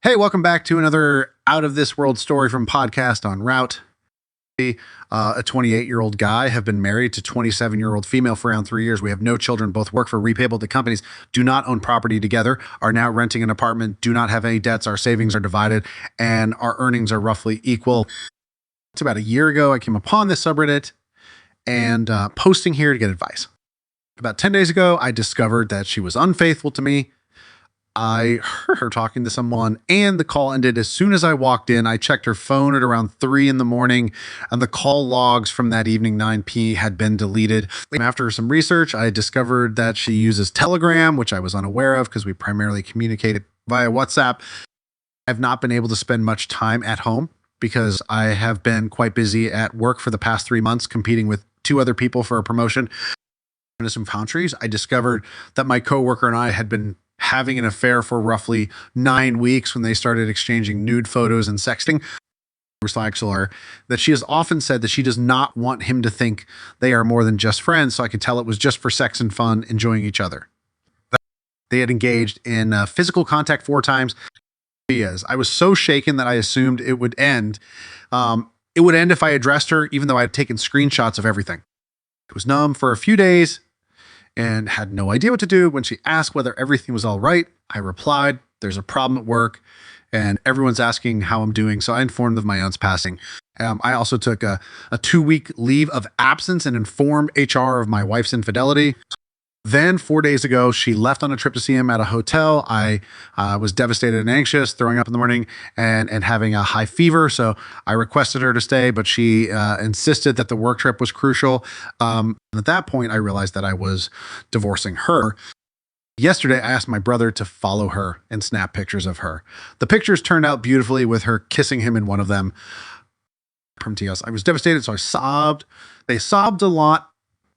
Hey, welcome back to another Out of This World story from Podcast on Route. A 28-year-old guy, have been married to 27-year-old female for around 3 years. We have no children, both work for repayable companies, do not own property together, are now renting an apartment, do not have any debts, our savings are divided, and our earnings are roughly equal. It's about a year ago I came upon this subreddit and posting here to get advice. About 10 days ago, I discovered that she was unfaithful to me. I heard her talking to someone and the call ended as soon as I walked in. I checked her phone at around 3 in the morning and the call logs from that evening 9 p had been deleted. After some research, I discovered that she uses Telegram, which I was unaware of because we primarily communicated via WhatsApp. I've not been able to spend much time at home because I have been quite busy at work for the past 3 months competing with 2 other people for a promotion. In some countries, I discovered that my coworker and I had been having an affair for roughly 9 weeks when they started exchanging nude photos and sexting. That she has often said that she does not want him to think they are more than just friends, so I could tell it was just for sex and fun, enjoying each other. They had engaged in physical contact 4 times. I was so shaken that I assumed it would end. It would end if I addressed her, even though I had taken screenshots of everything. It was numb for a few days and had no idea what to do. When she asked whether everything was all right, I replied, "There's a problem at work and everyone's asking how I'm doing." So I informed of my aunt's passing. I also took a 2-week leave of absence and informed HR of my wife's infidelity. Then 4 days ago, she left on a trip to see him at a hotel. I was devastated and anxious, throwing up in the morning and having a high fever. So I requested her to stay, but she insisted that the work trip was crucial. At that point, I realized that I was divorcing her. Yesterday, I asked my brother to follow her and snap pictures of her. The pictures turned out beautifully with her kissing him in one of them. I was devastated, so I sobbed. They sobbed a lot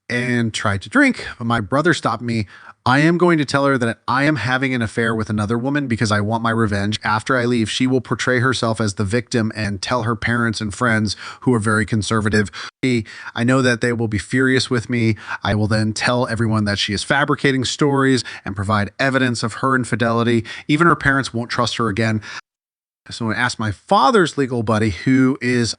and tried to drink, but my brother stopped me. I am going to tell her that I am having an affair with another woman because I want my revenge. After I leave, she will portray herself as the victim and tell her parents and friends who are very conservative. I know that they will be furious with me. I will then tell everyone that she is fabricating stories and provide evidence of her infidelity. Even her parents won't trust her again. So I asked my father's legal buddy, who is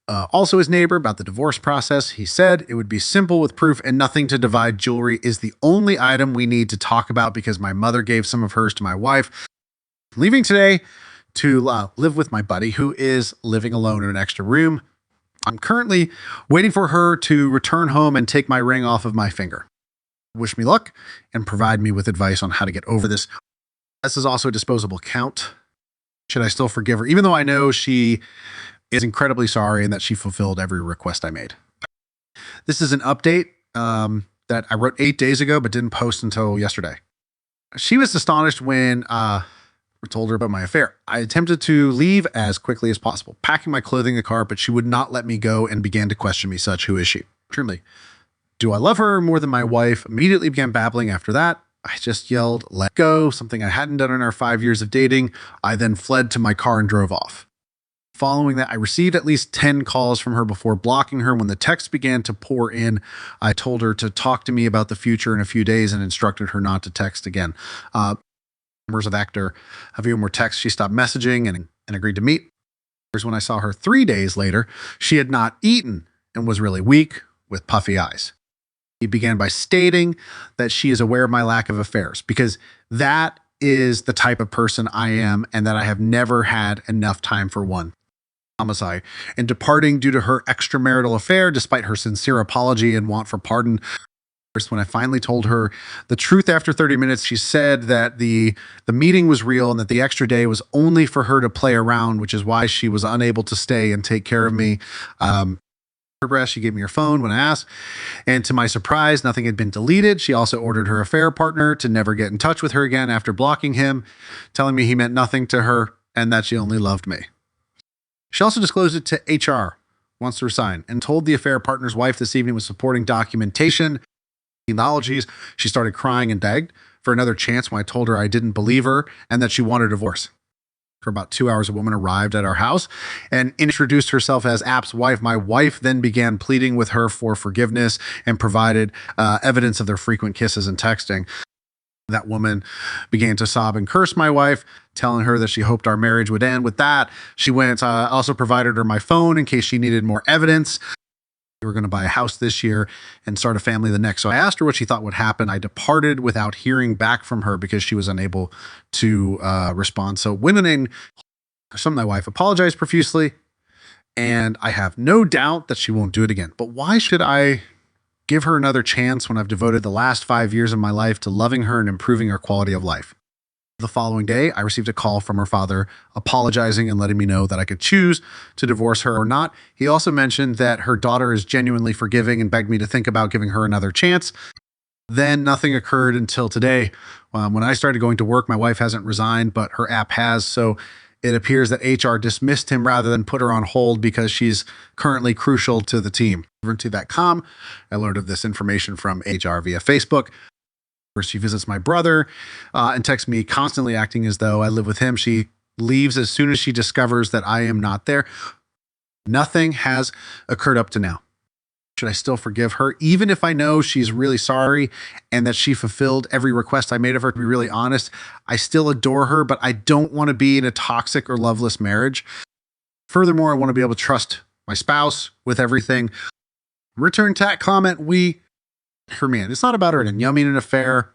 also his neighbor, about the divorce process. He said it would be simple with proof and nothing to divide. Jewelry is the only item we need to talk about because my mother gave some of hers to my wife. I'm leaving today to live with my buddy, who is living alone in an extra room. I'm currently waiting for her to return home and take my ring off of my finger. Wish me luck and provide me with advice on how to get over this. This is also a disposable count. Should I still forgive her, even though I know she is incredibly sorry and that she fulfilled every request I made? This is an update that I wrote 8 days ago, but didn't post until yesterday. She was astonished when I told her about my affair. I attempted to leave as quickly as possible, packing my clothing in the car, but she would not let me go and began to question me such. Who is she? Truly. Do I love her more than my wife? Immediately began babbling after that. I just yelled, "Let go," something I hadn't done in our 5 years of dating. I then fled to my car and drove off. Following that, I received at least 10 calls from her before blocking her. When the texts began to pour in, I told her to talk to me about the future in a few days and instructed her not to text again. Members of Actor, a few more texts. She stopped messaging and agreed to meet. When I saw her 3 days later, she had not eaten and was really weak with puffy eyes. He began by stating that she is aware of my lack of affairs because that is the type of person I am and that I have never had enough time for one. Homicide and departing due to her extramarital affair, despite her sincere apology and want for pardon. When I finally told her the truth after 30 minutes, she said that the meeting was real and that the extra day was only for her to play around, which is why she was unable to stay and take care of me. She gave me her phone when I asked, and to my surprise, nothing had been deleted. She also ordered her affair partner to never get in touch with her again after blocking him, telling me he meant nothing to her and that she only loved me. She also disclosed it to HR, wants to resign, and told the affair partner's wife this evening was supporting documentation. Apologies. She started crying and begged for another chance when I told her I didn't believe her and that she wanted a divorce. For about 2 hours, a woman arrived at our house and introduced herself as App's wife. My wife then began pleading with her for forgiveness and provided evidence of their frequent kisses and texting. That woman began to sob and curse my wife, telling her that she hoped our marriage would end. With that, she went, also provided her my phone in case she needed more evidence. We were going to buy a house this year and start a family the next. So I asked her what she thought would happen. I departed without hearing back from her because she was unable to respond. So Winning, my wife apologized profusely, and I have no doubt that she won't do it again. But why should I give her another chance when I've devoted the last 5 years of my life to loving her and improving her quality of life? The following day, I received a call from her father apologizing and letting me know that I could choose to divorce her or not. He also mentioned that her daughter is genuinely forgiving and begged me to think about giving her another chance. Then nothing occurred until today. When I started going to work, my wife hasn't resigned, but her app has. So it appears that HR dismissed him rather than put her on hold because she's currently crucial to the team. To.com, I learned of this information from HR via Facebook. First, she visits my brother and texts me constantly, acting as though I live with him. She leaves as soon as she discovers that I am not there. Nothing has occurred up to now. Should I still forgive her, even if I know she's really sorry and that she fulfilled every request I made of her? To be really honest, I still adore her, but I don't want to be in a toxic or loveless marriage. Furthermore, I want to be able to trust my spouse with everything. Return tat comment, for me, it's not about her and yumming an affair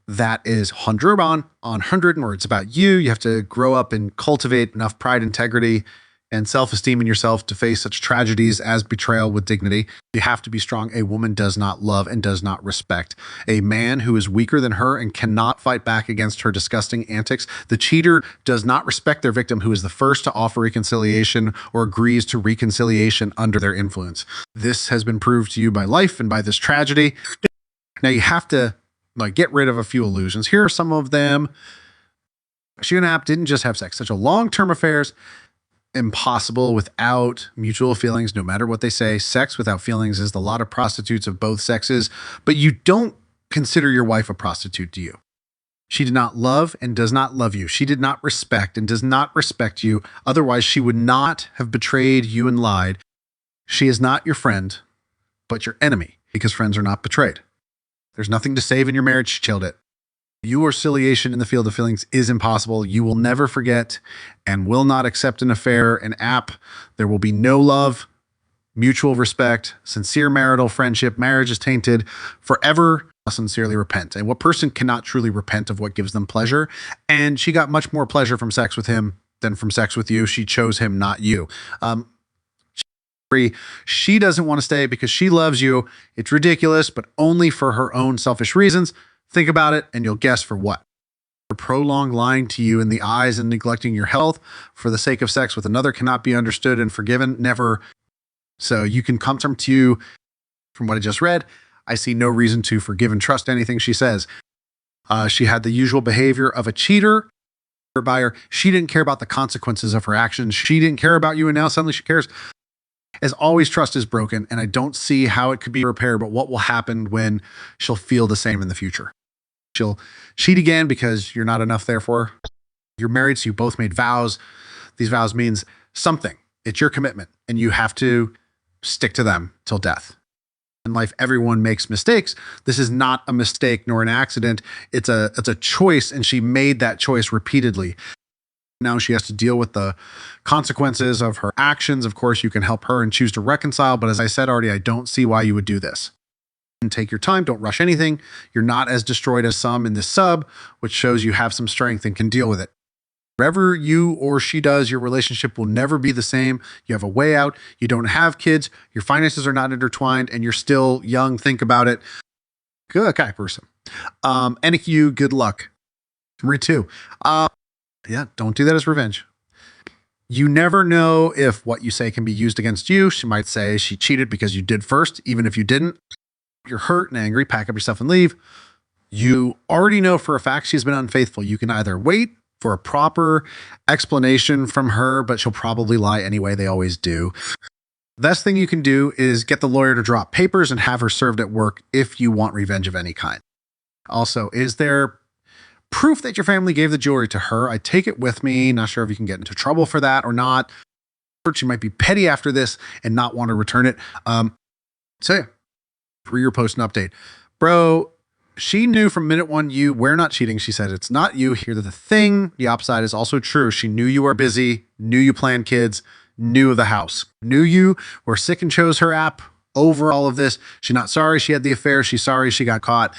that is 100 on 100, where it's about you. You have to grow up and cultivate enough pride, integrity, and self-esteem in yourself to face such tragedies as betrayal with dignity. You have to be strong. A woman does not love and does not respect a man who is weaker than her and cannot fight back against her disgusting antics. The cheater does not respect their victim, who is the first to offer reconciliation or agrees to reconciliation under their influence. This has been proved to you by life and by this tragedy. Now you have to get rid of a few illusions. Here are some of them. She and App didn't just have sex. Such a long-term affairs, impossible without mutual feelings, no matter what they say. Sex without feelings is the lot of prostitutes of both sexes, but you don't consider your wife a prostitute, do you? She did not love and does not love you. She did not respect and does not respect you. Otherwise, she would not have betrayed you and lied. She is not your friend, but your enemy, because friends are not betrayed. There's nothing to save in your marriage. She chilled it. Your conciliation in the field of feelings is impossible. You will never forget and will not accept an affair, an app. There will be no love, mutual respect, sincere marital friendship. Marriage is tainted forever. Sincerely repent. And what person cannot truly repent of what gives them pleasure? And she got much more pleasure from sex with him than from sex with you. She chose him, not you. She doesn't want to stay because she loves you. It's ridiculous, but only for her own selfish reasons. Think about it and you'll guess for what. For prolonged lying to you in the eyes and neglecting your health for the sake of sex with another cannot be understood and forgiven. Never. So you can come to you from what I just read. I see no reason to forgive and trust anything she says. She had the usual behavior of a cheater. Her buyer. She didn't care about the consequences of her actions. She didn't care about you, and now suddenly she cares. As always, trust is broken, and I don't see how it could be repaired, but what will happen when she'll feel the same in the future? She'll cheat again because you're not enough there for her. You're married, so you both made vows. These vows means something. It's your commitment, and you have to stick to them till death. In life, everyone makes mistakes. This is not a mistake nor an accident. It's a choice, and she made that choice repeatedly. Now she has to deal with the consequences of her actions. Of course, you can help her and choose to reconcile, but as I said already, I don't see why you would do this. And take your time, don't rush anything. You're not as destroyed as some in this sub, which shows you have some strength and can deal with it. Whatever you or she does, your relationship will never be the same. You have a way out. You don't have kids. Your finances are not intertwined, and you're still young. Think about it. Good guy person. NQ, good luck. Read two. Yeah, don't do that as revenge. You never know if what you say can be used against you. She might say she cheated because you did first, even if you didn't. You're hurt and angry, pack up your stuff and leave. You already know for a fact she's been unfaithful. You can either wait for a proper explanation from her, but she'll probably lie anyway. They always do. The best thing you can do is get the lawyer to drop papers and have her served at work if you want revenge of any kind. Also, is there proof that your family gave the jewelry to her? I take it with me. Not sure if you can get into trouble for that or not. She might be petty after this and not want to return it. So yeah, for your post and update. Bro, She knew from minute one you were not cheating. She said, it's not you. Here, the thing, the opposite is also true. She knew you were busy, knew you planned kids, knew the house, knew you were sick and chose her app over all of this. She's not sorry she had the affair. She's sorry she got caught.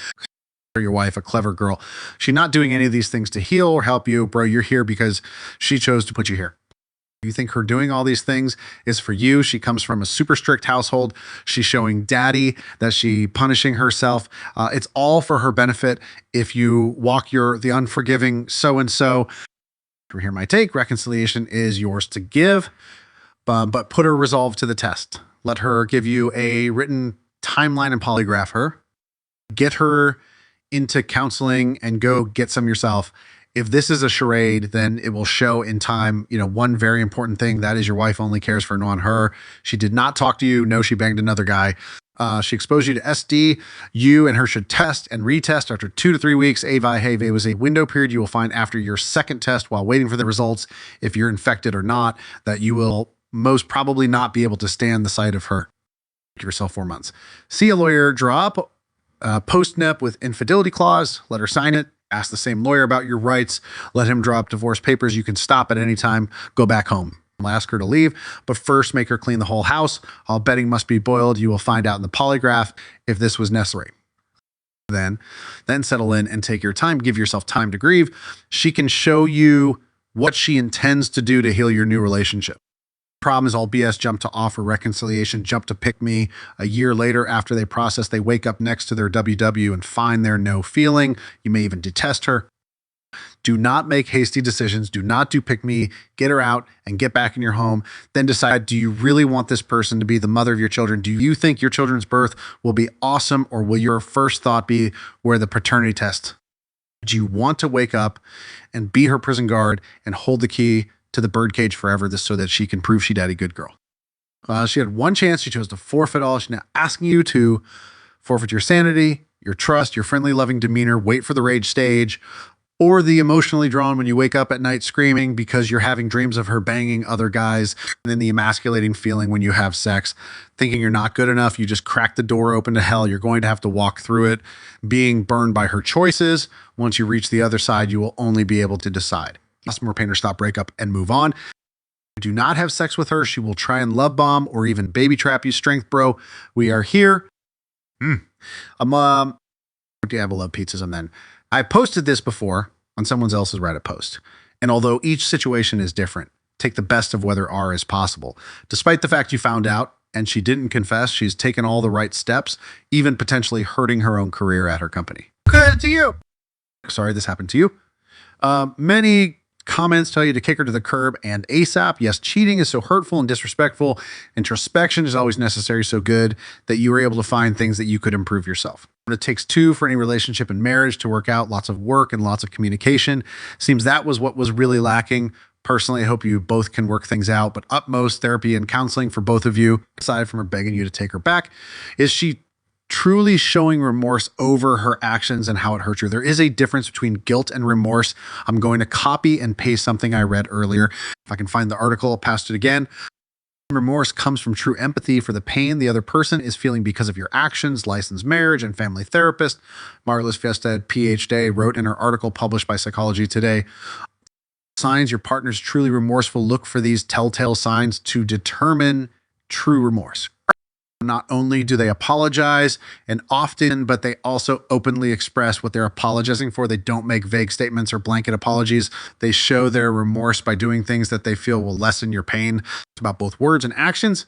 Your wife, a clever girl. She's not doing any of these things to heal or help you. Bro, you're here because she chose to put you here. You think her doing all these things is for you. She comes from a super strict household. She's showing daddy that she punishing herself. It's all for her benefit. If you walk the unforgiving so-and-so, here my take, reconciliation is yours to give, but put her resolve to the test. Let her give you a written timeline and polygraph her. Get her into counseling and go get some yourself. If this is a charade, then it will show in time, one very important thing, that is your wife only cares for on her. She did not talk to you. No, she banged another guy. She exposed you to SD. You and her should test and retest after 2 to 3 weeks. Hey, was a window period you will find after your second test while waiting for the results, if you're infected or not, that you will most probably not be able to stand the sight of her. Give yourself 4 months. See a lawyer, draw up post-nep with infidelity clause, let her sign it. Ask the same lawyer about your rights. Let him draw up divorce papers. You can stop at any time. Go back home. I'll ask her to leave, but first make her clean the whole house. All betting must be boiled. You will find out in the polygraph if this was necessary. Then settle in and take your time. Give yourself time to grieve. She can show you what she intends to do to heal your new relationship. Problem is all BS. Jump to offer reconciliation, jump to pick me. A year later, after they process, they wake up next to their WW and find their no feeling. You may even detest her. Do not make hasty decisions. Do not do pick me. Get her out and get back in your home. Then decide, do you really want this person to be the mother of your children? Do you think your children's birth will be awesome, or will your first thought be where the paternity test? Do you want to wake up and be her prison guard and hold the key to the birdcage forever, this so that she can prove she daddy good girl? She had one chance. She chose to forfeit all. She's now asking you to forfeit your sanity, your trust, your friendly, loving demeanor, wait for the rage stage, or the emotionally drawn when you wake up at night screaming because you're having dreams of her banging other guys, and then the emasculating feeling when you have sex, thinking you're not good enough. You just crack the door open to hell. You're going to have to walk through it, being burned by her choices. Once you reach the other side, you will only be able to decide. More pain or stop, break up, and move on. Do not have sex with her. She will try and love bomb or even baby trap you. Strength, bro. We are here. Do you have a love pizzas? Then I posted this before on someone else's Reddit post. And although each situation is different, take the best of whether R is possible. Despite the fact you found out and she didn't confess, she's taken all the right steps, even potentially hurting her own career at her company. Good to you. Sorry this happened to you. Many comments tell you to kick her to the curb and ASAP. Yes, cheating is so hurtful and disrespectful. Introspection is always necessary, so good that you were able to find things that you could improve yourself. It takes two for any relationship and marriage to work out. Lots of work and lots of communication. Seems that was what was really lacking. Personally, I hope you both can work things out, but utmost therapy and counseling for both of you, aside from her begging you to take her back. Is she truly showing remorse over her actions and how it hurt you? There is a difference between guilt and remorse. I'm going to copy and paste something I read earlier. If I can find the article, I'll paste it again. Remorse comes from true empathy for the pain the other person is feeling because of your actions. Licensed marriage and family therapist Marlis Fiesta, PhD, wrote in her article published by Psychology Today. Signs your partner is truly remorseful. Look for these telltale signs to determine true remorse. Not only do they apologize and often, but they also openly express what they're apologizing for. They don't make vague statements or blanket apologies. They show their remorse by doing things that they feel will lessen your pain. It's about both words and actions.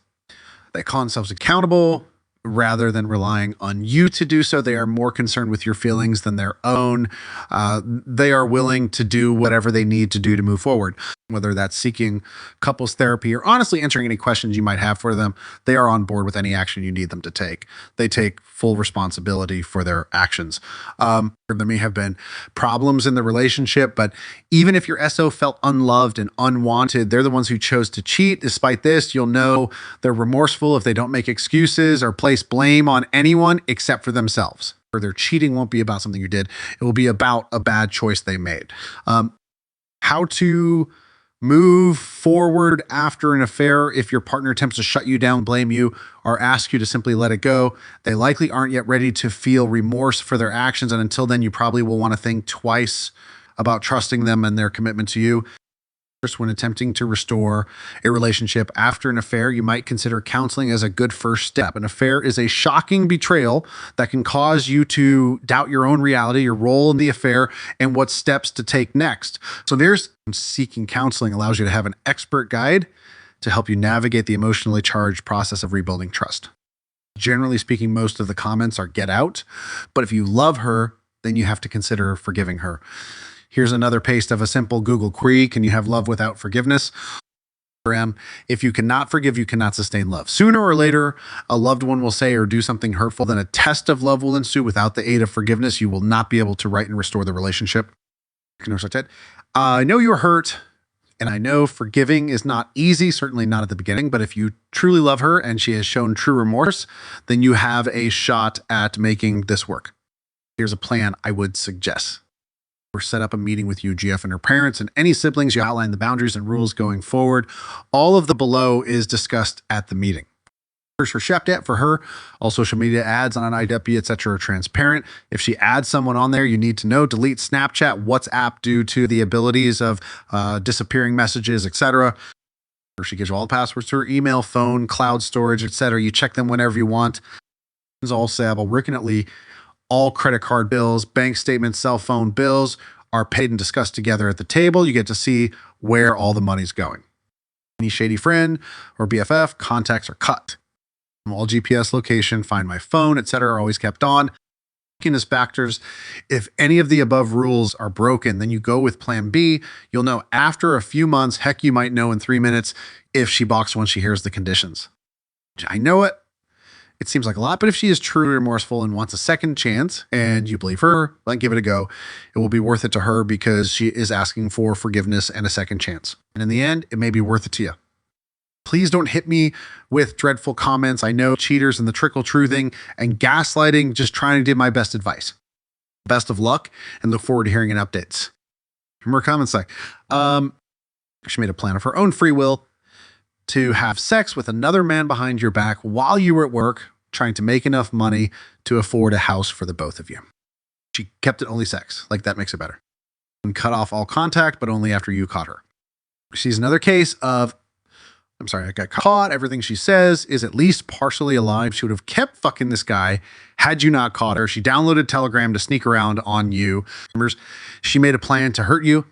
They call themselves accountable rather than relying on you to do so. They are more concerned with your feelings than their own. They are willing to do whatever they need to do to move forward, whether that's seeking couples therapy or honestly answering any questions you might have for them. They are on board with any action you need them to take. They take full responsibility for their actions. There may have been problems in the relationship, but even if your SO felt unloved and unwanted, they're the ones who chose to cheat. Despite this, you'll know they're remorseful if they don't make excuses or place blame on anyone except for themselves. Or their cheating won't be about something you did. It will be about a bad choice they made. How to Move forward after an affair. If your partner attempts to shut you down, blame you, or ask you to simply let it go, they likely aren't yet ready to feel remorse for their actions. And until then, you probably will want to think twice about trusting them and their commitment to you. When attempting to restore a relationship after an affair, you might consider counseling as a good first step. An affair is a shocking betrayal that can cause you to doubt your own reality, your role in the affair, and what steps to take next. So seeking counseling allows you to have an expert guide to help you navigate the emotionally charged process of rebuilding trust. Generally speaking, most of the comments are get out, but if you love her, then you have to consider forgiving her. Here's another paste of a simple Google query. Can you have love without forgiveness? If you cannot forgive, you cannot sustain love. Sooner or later, a loved one will say or do something hurtful, then a test of love will ensue. Without the aid of forgiveness, you will not be able to right and restore the relationship. I know you're hurt, and I know forgiving is not easy, certainly not at the beginning, but if you truly love her and she has shown true remorse, then you have a shot at making this work. Here's a plan I would suggest. Or set up a meeting with you, GF, and her parents, and any siblings. You outline the boundaries and rules going forward. All of the below is discussed at the meeting. For Shepdat, for her, all social media ads on iWP, etc. are transparent. If she adds someone on there, you need to know. Delete Snapchat, WhatsApp due to the abilities of disappearing messages, etc. She gives you all the passwords to her email, phone, cloud storage, etc. You check them whenever you want. It's all Sable, Rickinately. All credit card bills, bank statements, cell phone bills are paid and discussed together at the table. You get to see where all the money's going. Any shady friend or BFF, contacts are cut. All GPS location, find my phone, etc. are always kept on. As factors, if any of the above rules are broken, then you go with plan B. You'll know after a few months, heck, you might know in 3 minutes if she balks when she hears the conditions. I know it. It seems like a lot, but if she is truly remorseful and wants a second chance and you believe her, then give it a go. It will be worth it to her because she is asking for forgiveness and a second chance. And in the end, it may be worth it to you. Please don't hit me with dreadful comments. I know cheaters and the trickle truthing and gaslighting, just trying to give my best advice. Best of luck and look forward to hearing an updates. From her comment section. She made a plan of her own free will to have sex with another man behind your back while you were at work, trying to make enough money to afford a house for the both of you. She kept it only sex, like that makes it better. And cut off all contact, but only after you caught her. She's another case of, I got caught. Everything she says is at least partially alive. She would have kept fucking this guy had you not caught her. She downloaded Telegram to sneak around on you. She made a plan to hurt you.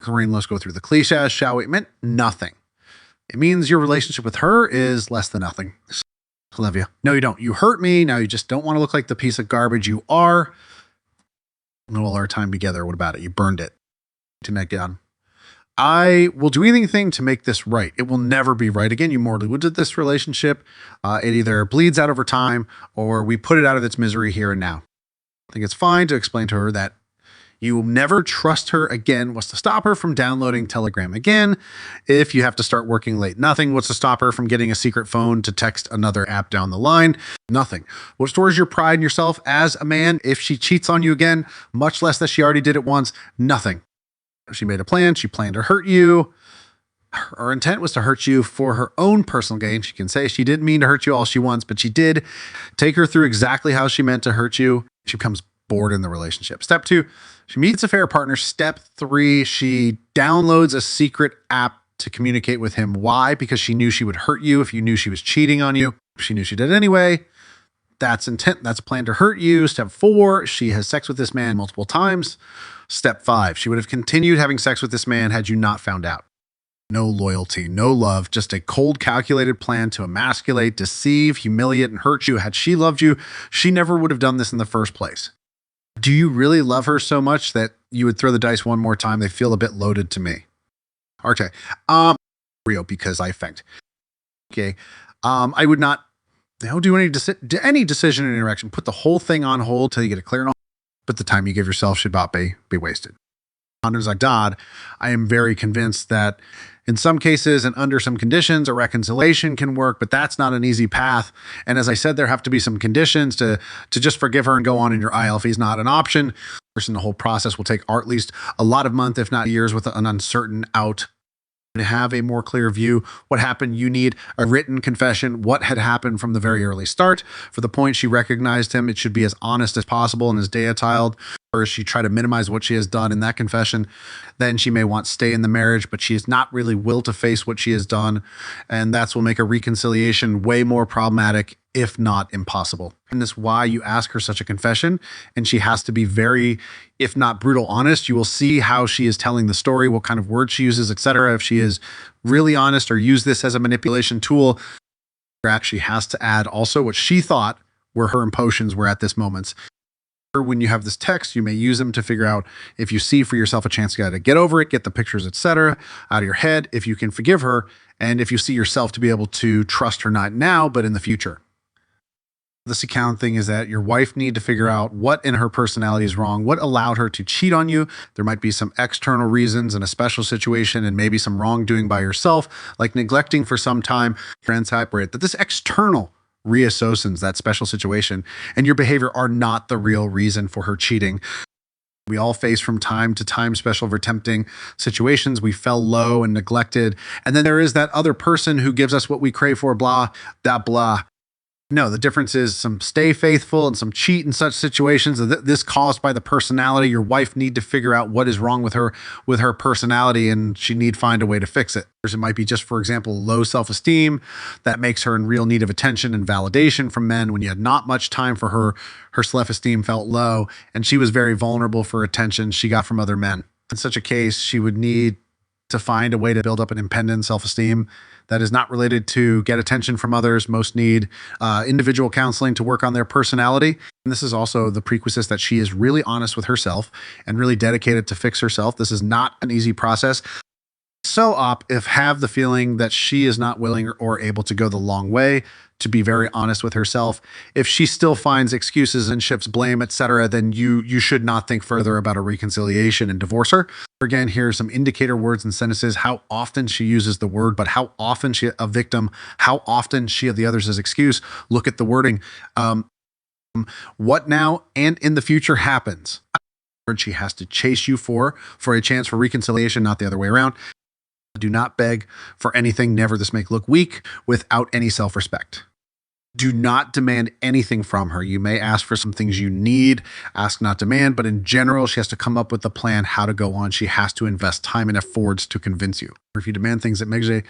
Corinne, let's go through the cliches, shall we? It meant nothing. It means your relationship with her is less than nothing. I love you. No, you don't. You hurt me. Now you just don't want to look like the piece of garbage you are. All our time together. What about it? You burned it. To neck down. I will do anything to make this right. It will never be right again. You mortally wounded this relationship. It either bleeds out over time or we put it out of its misery here and now. I think it's fine to explain to her that you will never trust her again. What's to stop her from downloading Telegram again? If you have to start working late, nothing. What's to stop her from getting a secret phone to text another app down the line? Nothing. What restores your pride in yourself as a man if she cheats on you again, much less that she already did it once? Nothing. She made a plan. She planned to hurt you. Her intent was to hurt you for her own personal gain. She can say she didn't mean to hurt you all she wants, but she did. Take her through exactly how she meant to hurt you. She becomes bored in the relationship. Step 2, she meets a fair partner. Step 3, she downloads a secret app to communicate with him. Why? Because she knew she would hurt you if you knew she was cheating on you. She knew she did anyway. That's intent. That's a plan to hurt you. Step 4, she has sex with this man multiple times. Step 5, she would have continued having sex with this man had you not found out. No loyalty, no love, just a cold, calculated plan to emasculate, deceive, humiliate, and hurt you. Had she loved you, she never would have done this in the first place. Do you really love her so much that you would throw the dice one more time? They feel a bit loaded to me. Okay. Real, because I fanked. Okay. I would not do any decision and interaction. Put the whole thing on hold till you get a clear. But the time you give yourself should not be wasted. As like God, I am very convinced that in some cases and under some conditions, a reconciliation can work, but that's not an easy path. And as I said, there have to be some conditions to just forgive her and go on in your ILF is not an option. The whole process will take at least a lot of months, if not years, with an uncertain outcome. To have a more clear view what happened, you need a written confession, what had happened from the very early start. For the point she recognized him, it should be as honest as possible and as detailed. Or she try to minimize what she has done in that confession, then she may want to stay in the marriage, but she is not really will to face what she has done. And that's will make a reconciliation way more problematic, if not impossible. And this is why you ask her such a confession. And she has to be very, if not brutal, honest. You will see how she is telling the story, what kind of words she uses, etc. If she is really honest or use this as a manipulation tool, actually has to add also what she thought were her emotions were at this moment. When you have this text, you may use them to figure out if you see for yourself a chance to get over it, get the pictures, etc., out of your head, if you can forgive her, and if you see yourself to be able to trust her not now, but in the future. This account thing is that your wife need to figure out what in her personality is wrong, what allowed her to cheat on you. There might be some external reasons in a special situation and maybe some wrongdoing by yourself, like neglecting for some time, that this external reassociates that special situation and your behavior are not the real reason for her cheating. We all face from time to time special or tempting situations. We fell low and neglected. And then there is that other person who gives us what we crave for, blah, that blah. No, the difference is some stay faithful and some cheat in such situations. This caused by the personality. Your wife need to figure out what is wrong with her personality, and she need find a way to fix it. It might be just, for example, low self-esteem that makes her in real need of attention and validation from men. When you had not much time for her, her self-esteem felt low, and she was very vulnerable for attention she got from other men. In such a case, she would need to find a way to build up an independent self-esteem that is not related to get attention from others. Most need individual counseling to work on their personality. And this is also the prerequisite that she is really honest with herself and really dedicated to fix herself. This is not an easy process. So if have the feeling that she is not willing or able to go the long way, to be very honest with herself. If she still finds excuses and shifts blame, etc., then you should not think further about a reconciliation and divorce her. Again, here's some indicator words and sentences, how often she uses the word, but how often she a victim, how often she of the others is excuse. Look at the wording. What now and in the future happens. She has to chase you for a chance for reconciliation, not the other way around. Do not beg for anything, never this make look weak, without any self-respect. Do not demand anything from her. You may ask for some things you need, ask not demand, but in general, she has to come up with a plan how to go on. She has to invest time and efforts to convince you. Or if you demand things that make you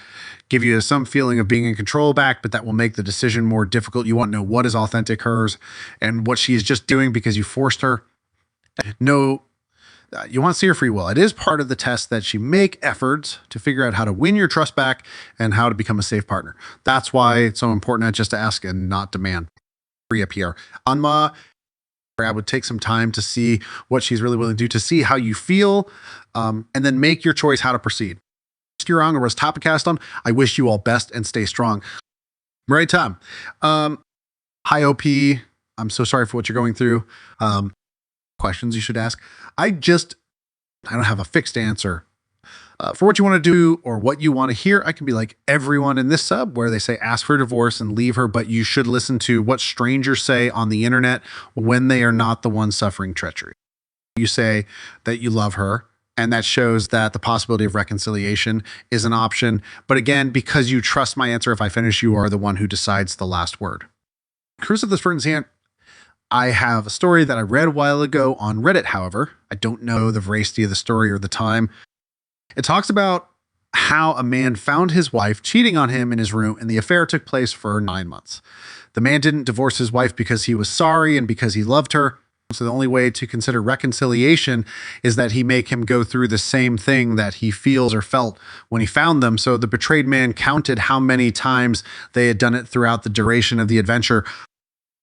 give you some feeling of being in control back, but that will make the decision more difficult. You want to know what is authentic hers and what she is just doing because you forced her. No. You want to see her free will. It is part of the test that she make efforts to figure out how to win your trust back and how to become a safe partner. That's why it's so important not just to ask and not demand. Reappear. Anma, I would take some time to see what she's really willing to do, to see how you feel, and then make your choice how to proceed. You're on or was Topicast on. I wish you all best and stay strong. Right, Tom. Hi, OP. I'm so sorry for what you're going through. Questions you should ask. I don't have a fixed answer for what you want to do or what you want to hear. I can be like everyone in this sub where they say ask for divorce and leave her, but you should listen to what strangers say on the internet when they are not the ones suffering treachery. You say that you love her, and that shows that the possibility of reconciliation is an option. But again, because you trust my answer, if I finish, you are the one who decides the last word. Cruise of the Ferns hand. I have a story that I read a while ago on Reddit, however. I don't know the veracity of the story or the time. It talks about how a man found his wife cheating on him in his room, and the affair took place for 9 months. The man didn't divorce his wife because he was sorry and because he loved her. So the only way to consider reconciliation is that he make him go through the same thing that he feels or felt when he found them. So the betrayed man counted how many times they had done it throughout the duration of the adventure.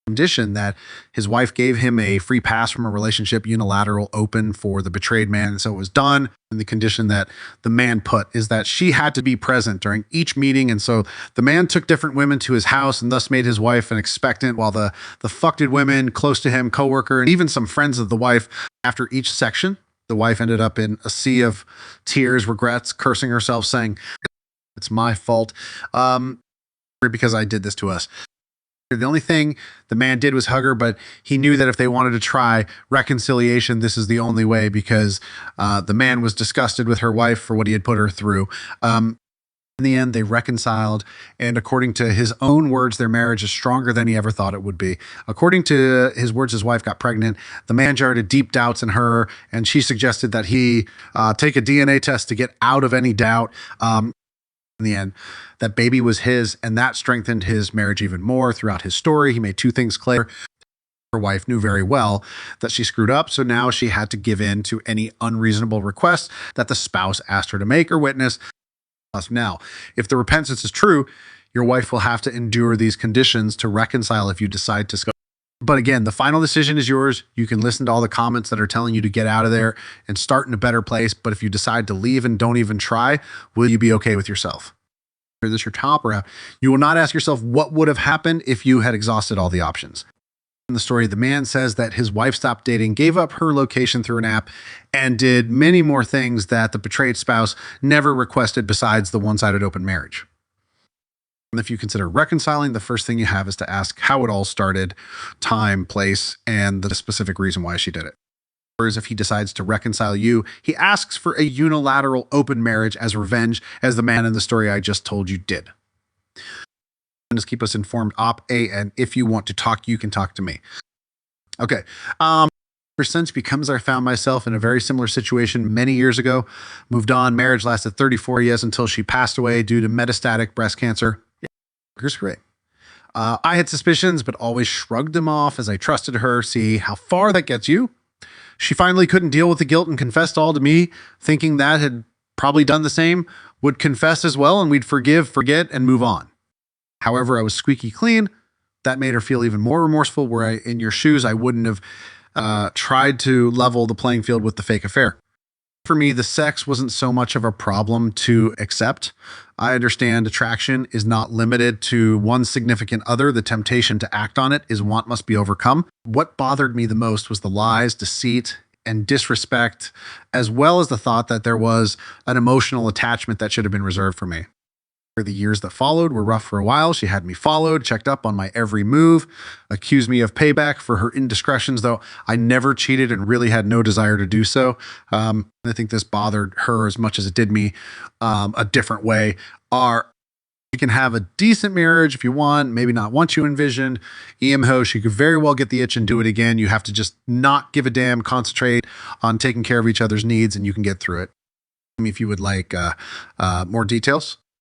Condition that his wife gave him a free pass from a relationship, unilateral, open for the betrayed man. And so it was done. And the condition that the man put is that she had to be present during each meeting. And so the man took different women to his house and thus made his wife an expectant, while the fucked women close to him, coworker, and even some friends of the wife, after each section, the wife ended up in a sea of tears, regrets, cursing herself, saying, "It's my fault because I did this to us." The only thing the man did was hug her, but he knew that if they wanted to try reconciliation, this is the only way, because the man was disgusted with her wife for what he had put her through. In the end, they reconciled, and according to his own words, their marriage is stronger than he ever thought it would be. According to his words, his wife got pregnant. The man generated deep doubts in her, and she suggested that he take a DNA test to get out of any doubt. In the end, that baby was his, and that strengthened his marriage even more. Throughout his story, he made two things clear. Her wife knew very well that she screwed up, so now she had to give in to any unreasonable requests that the spouse asked her to make or witness. Now, if the repentance is true, your wife will have to endure these conditions to reconcile if you decide to go. But again, the final decision is yours. You can listen to all the comments that are telling you to get out of there and start in a better place. But if you decide to leave and don't even try, will you be okay with yourself? Is this your top or out? You will not ask yourself what would have happened if you had exhausted all the options. In the story, the man says that his wife stopped dating, gave up her location through an app, and did many more things that the betrayed spouse never requested besides the one-sided open marriage. And if you consider reconciling, the first thing you have is to ask how it all started, time, place, and the specific reason why she did it. Whereas if he decides to reconcile you, he asks for a unilateral open marriage as revenge, as the man in the story I just told you did. Just keep us informed, Op-A, and if you want to talk, you can talk to me. Okay. Ever since, because I found myself in a very similar situation many years ago. Moved on. Marriage lasted 34 years until she passed away due to metastatic breast cancer. Here's great. I had suspicions, but always shrugged them off as I trusted her. See how far that gets you. She finally couldn't deal with the guilt and confessed all to me, thinking that had probably done the same, would confess as well, and we'd forgive, forget, and move on. However, I was squeaky clean. That made her feel even more remorseful, where in your shoes, I wouldn't have tried to level the playing field with the fake affair. For me, the sex wasn't so much of a problem to accept. I understand attraction is not limited to one significant other. The temptation to act on it is want must be overcome. What bothered me the most was the lies, deceit, and disrespect, as well as the thought that there was an emotional attachment that should have been reserved for me. The years that followed were rough for a while. She had me followed, checked up on my every move, accused me of payback for her indiscretions, though I never cheated and really had no desire to do so. I think this bothered her as much as it did me. A different way. You can have a decent marriage if you want, maybe not what you envisioned. EMHO, she could very well get the itch and do it again. You have to just not give a damn, concentrate on taking care of each other's needs, and you can get through it. If you would like more details,